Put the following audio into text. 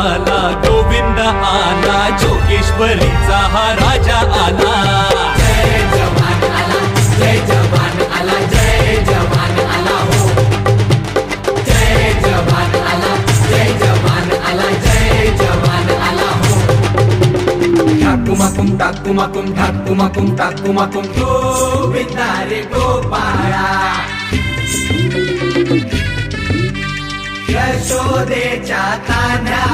आला गोविंद आला, जोगेश्वरीचा हा राजा आला। जय जवान आला, जय जवान आला, जय जवान आला हो। जय जवान आला, जय जवान आला, जय जवान आला हो। ठाकुमाकुम ठाकुमाकुम ठाकुमाकुम ठाकुमाकुम गोविंदा रे गोपाळा। यशोदेच्या तान्ह्या